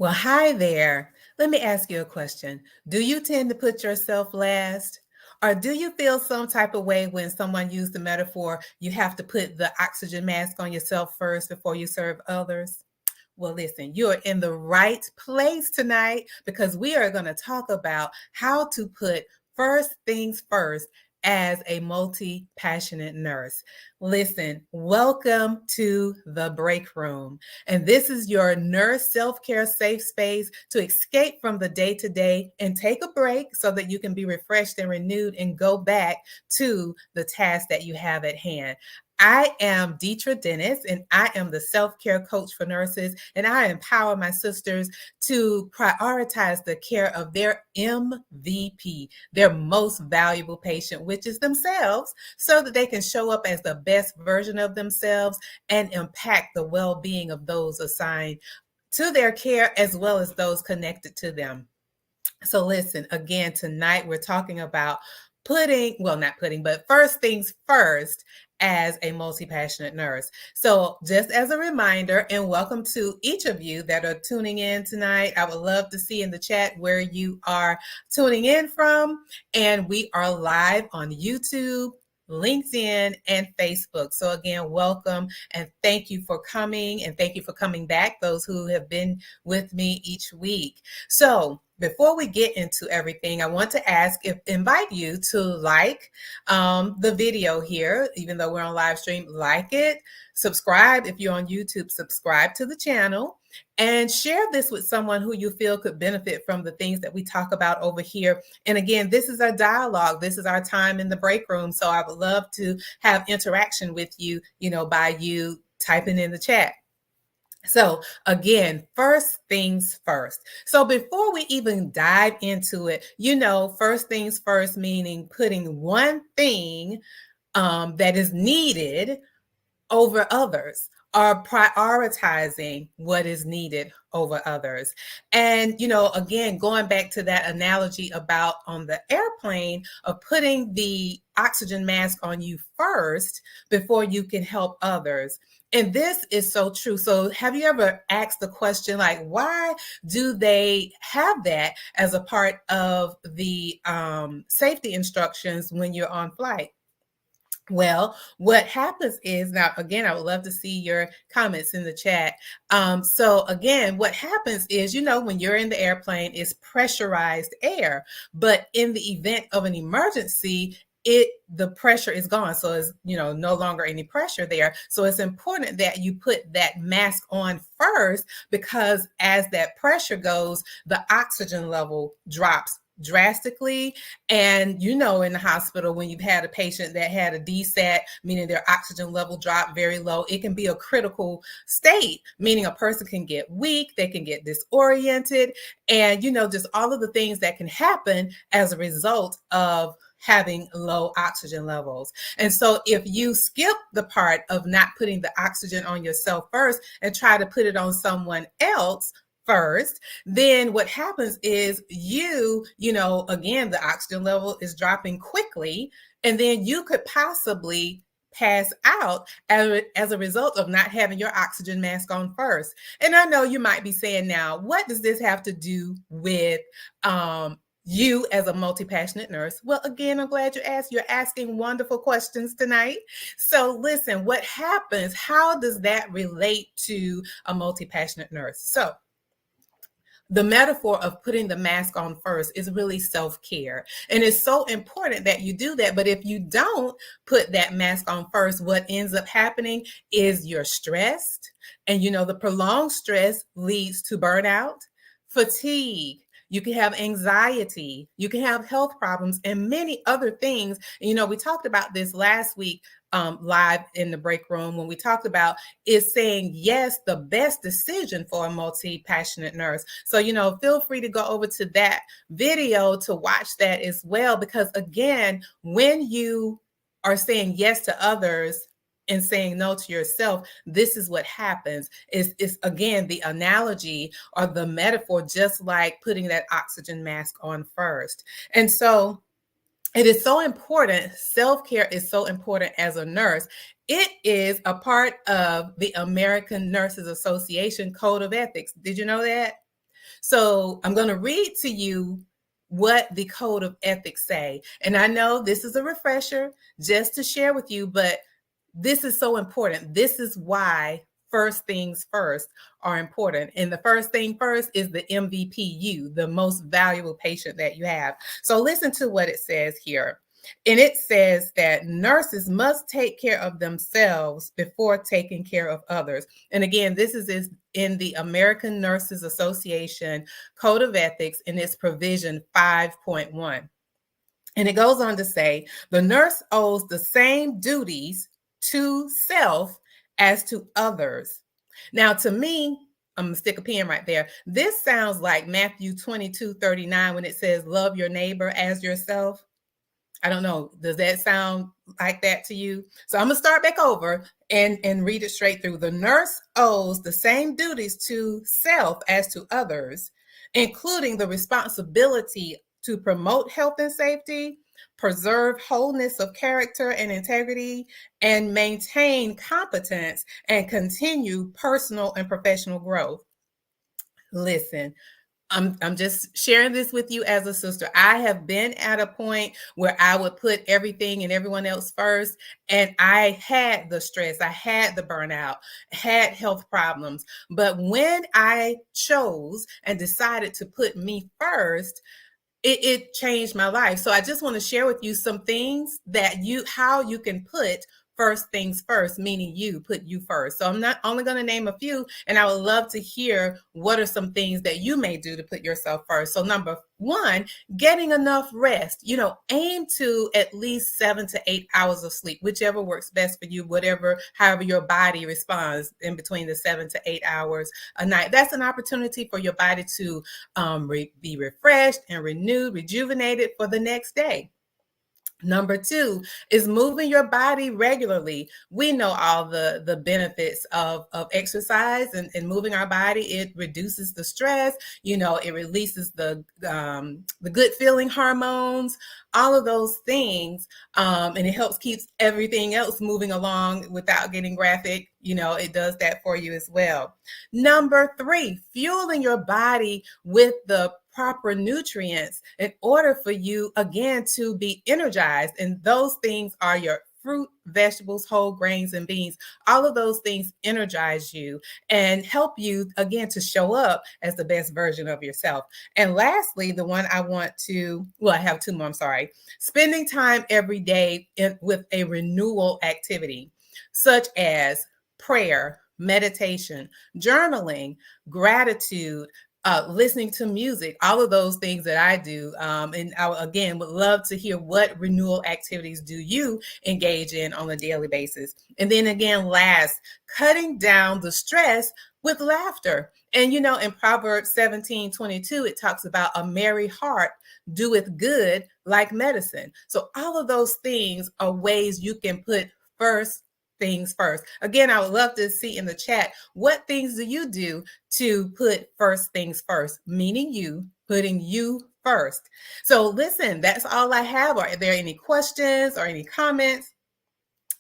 Well, hi there. Let me ask you a question. Do you tend to put yourself last? Or do you feel some type of way when someone used the metaphor, you have to put the oxygen mask on yourself first before you serve others? Well, listen, you are in the right place tonight because we are going to talk about how to put first things first as a multi passionate nurse. Listen, welcome to the break room. And this is your nurse self care safe space to escape from the day to day and take a break so that you can be refreshed and renewed and go back to the task that you have at hand. I am Deetra Dennis, and I am the self care coach for nurses, and I empower my sisters to prioritize the care of their MVP, their most valuable patient, which is themselves, so that they can show up as the best version of themselves and impact the well being of those assigned to their care as well as those connected to them. So, listen, again, tonight we're talking about but first things first as a multi passionate nurse. So, just as a reminder, and welcome to each of you that are tuning in tonight. I would love to see in the chat where you are tuning in from. And we are live on YouTube, LinkedIn, and Facebook. So, again, welcome and thank you for coming, and thank you for coming back, those who have been with me each week. So, before we get into everything, I want to invite you to like the video here, even though we're on live stream, like it, subscribe if you're on YouTube, subscribe to the channel, and share this with someone who you feel could benefit from the things that we talk about over here. And again, this is our dialogue. This is our time in the break room. So I would love to have interaction with you, by you typing in the chat. So again, first things first. So before we even dive into it, first things first, meaning putting one thing that is needed over others, or prioritizing what is needed over others. And, again, going back to that analogy about on the airplane of putting the oxygen mask on you first before you can help others. And this is so true. So have you ever asked the question, like, why do they have that as a part of the safety instructions when you're on flight? Well, what happens is, now, again, I would love to see your comments in the chat. So again, what happens is, when you're in the airplane, it's pressurized air, but in the event of an emergency, the pressure is gone. So it's, no longer any pressure there. So it's important that you put that mask on first, because as that pressure goes, the oxygen level drops drastically. And in the hospital, when you've had a patient that had a DSAT, meaning their oxygen level dropped very low, it can be a critical state, meaning a person can get weak, they can get disoriented, and just all of the things that can happen as a result of having low oxygen levels. And so if you skip the part of not putting the oxygen on yourself first and try to put it on someone else first, then what happens is again, the oxygen level is dropping quickly, and then you could possibly pass out as a result of not having your oxygen mask on first. And I know you might be saying, now, what does this have to do with you as a multi-passionate nurse? Well, again, I'm glad you asked. You're asking wonderful questions tonight. So listen, what happens? How does that relate to a multi-passionate nurse? So the metaphor of putting the mask on first is really self-care. And it's so important that you do that. But if you don't put that mask on first, what ends up happening is you're stressed. And the prolonged stress leads to burnout, fatigue. You can have anxiety, you can have health problems, and many other things. And, we talked about this last week live in the break room, when we talked about is saying yes, the best decision for a multi-passionate nurse. So, feel free to go over to that video to watch that as well, because again, when you are saying yes to others and saying no to yourself, this is what happens. Is again, the analogy or the metaphor, just like putting that oxygen mask on first. And so it is so important. Self-care is so important as a nurse. It is a part of the American Nurses Association Code of Ethics. Did you know that? So I'm going to read to you what the code of ethics say. And I know this is a refresher just to share with you, but this is so important. This is why first things first are important. And the first thing first is the MVP, you, the most valuable patient that you have. So listen to what it says here. And it says that nurses must take care of themselves before taking care of others. And again, this is in the American Nurses Association Code of Ethics, in its provision 5.1. And it goes on to say, the nurse owes the same duties to self as to others. Now, to me, I'm going to stick a pin right there. This sounds like Matthew 22:39 when it says, love your neighbor as yourself. I don't know. Does that sound like that to you? So I'm going to start back over and read it straight through. The nurse owes the same duties to self as to others, including the responsibility to promote health and safety, preserve wholeness of character and integrity, and maintain competence and continue personal and professional growth. Listen, I'm just sharing this with you as a sister. I have been at a point where I would put everything and everyone else first, and I had the stress, I had the burnout, had health problems. But when I chose and decided to put me first, it changed my life. So I just want to share with you some things that how you can put first things first, meaning you put you first. So I'm not only going to name a few, and I would love to hear what are some things that you may do to put yourself first. So number one, getting enough rest. Aim to at least 7 to 8 hours of sleep, whichever works best for you, however your body responds in between the 7 to 8 hours a night. That's an opportunity for your body to be refreshed and renewed, rejuvenated for the next day. Number two is moving your body regularly. We know all the benefits of exercise and moving our body. It reduces the stress, it releases the good feeling hormones, all of those things. And it helps keeps everything else moving along without getting graphic. It does that for you as well. Number three, fueling your body with the proper nutrients in order for you, again, to be energized. And those things are your fruit, vegetables, whole grains, and beans. All of those things energize you and help you, again, to show up as the best version of yourself. And lastly, the one I have two more, I'm sorry. Spending time every day with a renewal activity, such as prayer, meditation, journaling, gratitude, listening to music, all of those things that I do. And I, again, would love to hear what renewal activities do you engage in on a daily basis. And then again, last, cutting down the stress with laughter. And, in Proverbs 17:22, it talks about a merry heart doeth good like medicine. So all of those things are ways you can put first things first. Again, I would love to see in the chat, what things do you do to put first things first, meaning you putting you first. So listen, that's all I have. Are there any questions or any comments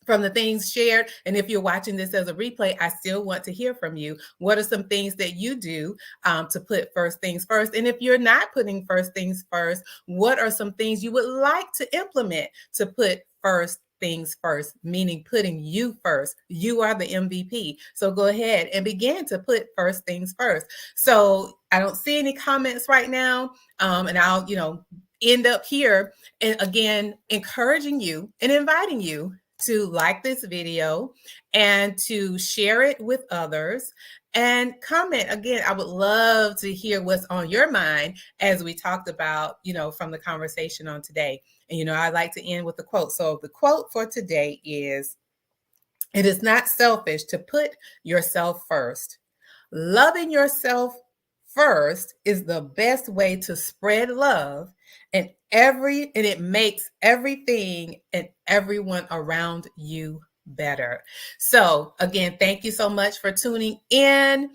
from the things shared? And if you're watching this as a replay, I still want to hear from you. What are some things that you do to put first things first? And if you're not putting first things first, what are some things you would like to implement to put first things first, meaning putting you first? You are the MVP. So go ahead and begin to put first things first. So I don't see any comments right now. And I'll, end up here. And again, encouraging you and inviting you to like this video and to share it with others and comment. Again, I would love to hear what's on your mind as we talked about, from the conversation on today. And, I like to end with a quote. So the quote for today is, "It is not selfish to put yourself first. Loving yourself first is the best way to spread love, and it makes everything and everyone around you better." So again, thank you so much for tuning in.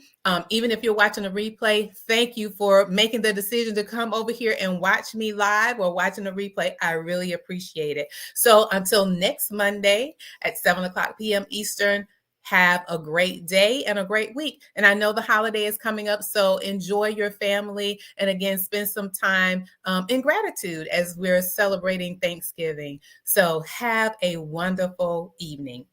Even if you're watching a replay, thank you for making the decision to come over here and watch me live or watching a replay. I really appreciate it. So until next Monday at 7 o'clock p.m. Eastern, Have a great day and a great week. And I know the holiday is coming up, so enjoy your family. And again, spend some time in gratitude as we're celebrating Thanksgiving. So have a wonderful evening.